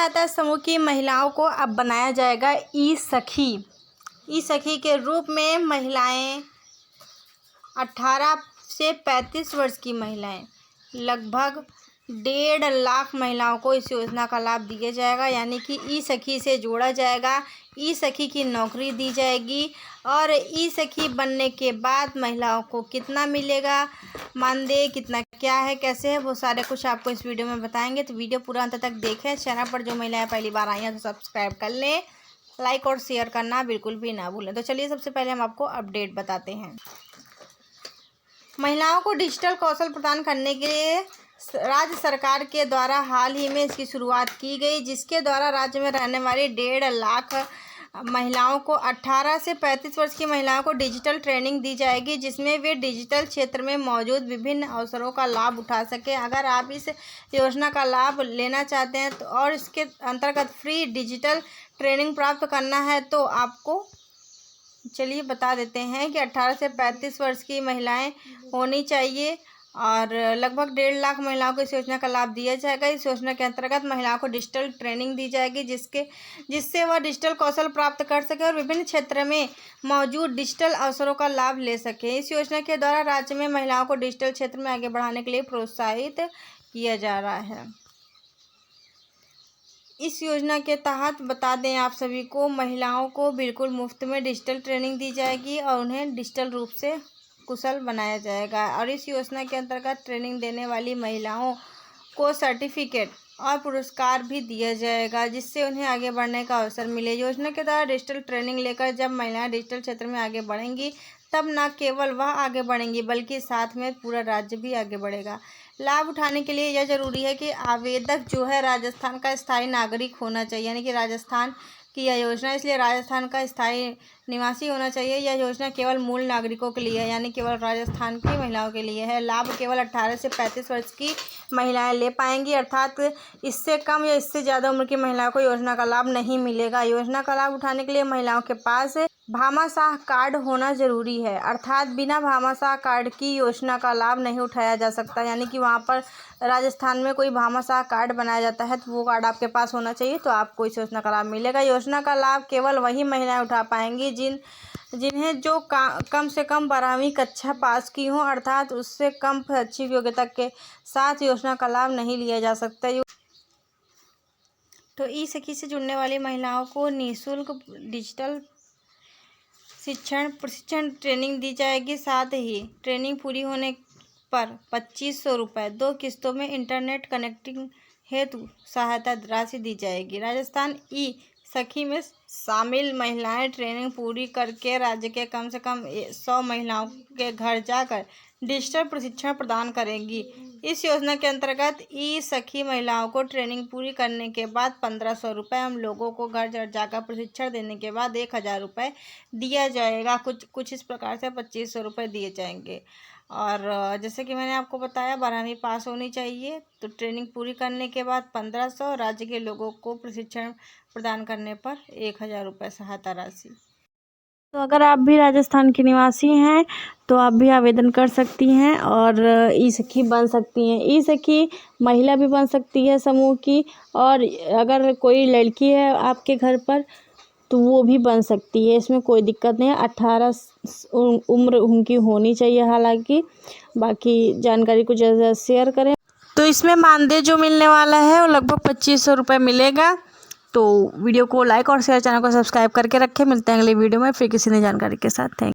सहायता समूह की महिलाओं को अब बनाया जाएगा ई सखी। ई सखी के रूप में महिलाएं 18 से 35 वर्ष की महिलाएं, लगभग 1.5 लाख महिलाओं को इस योजना का लाभ दिया जाएगा। यानी कि ई सखी से जोड़ा जाएगा, ई सखी की नौकरी दी जाएगी और ई सखी बनने के बाद महिलाओं को कितना मिलेगा, मानदेय कितना, क्या है, कैसे है, वो सारे कुछ आपको इस वीडियो में बताएंगे। तो वीडियो पूरा अंत तक देखें। चैनल पर जो महिलाएं पहली बार आई हैं तो सब्सक्राइब कर लें, लाइक और शेयर करना बिल्कुल भी ना भूलें। तो चलिए सबसे पहले हम आपको अपडेट बताते हैं। महिलाओं को डिजिटल कौशल प्रदान करने के लिए राज्य सरकार के द्वारा हाल ही में इसकी शुरुआत की गई, जिसके द्वारा राज्य में रहने वाली 1.5 लाख महिलाओं को 18 से 35 वर्ष की महिलाओं को डिजिटल ट्रेनिंग दी जाएगी, जिसमें वे डिजिटल क्षेत्र में मौजूद विभिन्न अवसरों का लाभ उठा सकें। अगर आप इस योजना का लाभ लेना चाहते हैं तो और इसके अंतर्गत फ्री डिजिटल ट्रेनिंग प्राप्त करना है तो आपको चलिए बता देते हैं कि 18 से 35 वर्ष की महिलाएं होनी चाहिए और लगभग 1.5 लाख महिलाओं को इस योजना का लाभ दिया जाएगा। इस योजना के अंतर्गत महिलाओं को डिजिटल ट्रेनिंग दी जाएगी, जिससे वह डिजिटल कौशल प्राप्त कर सके और विभिन्न क्षेत्र में मौजूद डिजिटल अवसरों का लाभ ले सके। इस योजना के द्वारा राज्य में महिलाओं को डिजिटल क्षेत्र में आगे बढ़ाने के लिए प्रोत्साहित किया जा रहा है। इस योजना के तहत बता दें आप सभी को, महिलाओं को बिल्कुल मुफ्त में डिजिटल ट्रेनिंग दी जाएगी और उन्हें डिजिटल रूप से कुशल बनाया जाएगा। और इस योजना के अंतर्गत ट्रेनिंग देने वाली महिलाओं को सर्टिफिकेट और पुरस्कार भी दिया जाएगा, जिससे उन्हें आगे बढ़ने का अवसर मिले। योजना के द्वारा डिजिटल ट्रेनिंग लेकर जब महिलाएं डिजिटल क्षेत्र में आगे बढ़ेंगी, तब न केवल वह आगे बढ़ेंगी बल्कि साथ में पूरा राज्य भी आगे बढ़ेगा। लाभ उठाने के लिए यह जरूरी है कि आवेदक जो है राजस्थान का स्थायी नागरिक होना चाहिए, यानी कि राजस्थान की यह योजना, इसलिए राजस्थान का स्थायी निवासी होना चाहिए। यह योजना केवल मूल नागरिकों के लिए है, यानी केवल राजस्थान की महिलाओं के लिए है। लाभ केवल 18 से 35 वर्ष की महिलाएं ले पाएंगी, अर्थात इससे कम या इससे ज़्यादा उम्र की महिलाओं को योजना का लाभ नहीं मिलेगा। योजना का लाभ उठाने के लिए महिलाओं के पास भामाशाह कार्ड होना जरूरी है, अर्थात बिना भामाशाह कार्ड की योजना का लाभ नहीं उठाया जा सकता। यानी कि वहाँ पर राजस्थान में कोई भामाशाह कार्ड बनाया जाता है तो वो कार्ड आपके पास होना चाहिए, तो आपको इस योजना का लाभ मिलेगा। योजना का लाभ केवल वही महिलाएं उठा पाएंगी जिन्हें जो कम से कम 12वीं कक्षा पास की हो, अर्थात उससे कम शैक्षिक योग्यता के साथ योजना का लाभ नहीं लिया जा सकता। तो ई सखी से जुड़ने वाली महिलाओं को निःशुल्क डिजिटल प्रशिक्षण ट्रेनिंग दी जाएगी। साथ ही ट्रेनिंग पूरी होने पर 2500 रुपये 2 किस्तों में इंटरनेट कनेक्टिंग हेतु सहायता राशि दी जाएगी। राजस्थान ई सखी में शामिल महिलाएं ट्रेनिंग पूरी करके राज्य के कम से कम 100 महिलाओं के घर जाकर डिजिटल प्रशिक्षण प्रदान करेंगी। इस योजना के अंतर्गत ई सखी महिलाओं को ट्रेनिंग पूरी करने के बाद 1500 रुपये, हम लोगों को घर जाकर प्रशिक्षण देने के बाद 1000 रुपये दिया जाएगा। कुछ इस प्रकार से 2500 रुपये दिए जाएंगे। और जैसे कि मैंने आपको बताया 12वीं पास होनी चाहिए। तो ट्रेनिंग पूरी करने के बाद 1500, राज्य के लोगों को प्रशिक्षण प्रदान करने पर 1000 रुपये सहायता राशि। तो अगर आप भी राजस्थान के निवासी हैं तो आप भी आवेदन कर सकती हैं और ई सखी बन सकती हैं। ई सखी महिला भी बन सकती है समूह की, और अगर कोई लड़की है आपके घर पर तो वो भी बन सकती है, इसमें कोई दिक्कत नहीं है। 18 उम्र उनकी होनी चाहिए। हालांकि बाकी जानकारी को ज़्यादा शेयर करें। तो इसमें मानदेय जो मिलने वाला है वो लगभग 2500 रुपये मिलेगा। तो वीडियो को लाइक और शेयर, चैनल को सब्सक्राइब करके रखें। मिलते हैं अगले वीडियो में फिर किसी नई जानकारी के साथ। Thank you.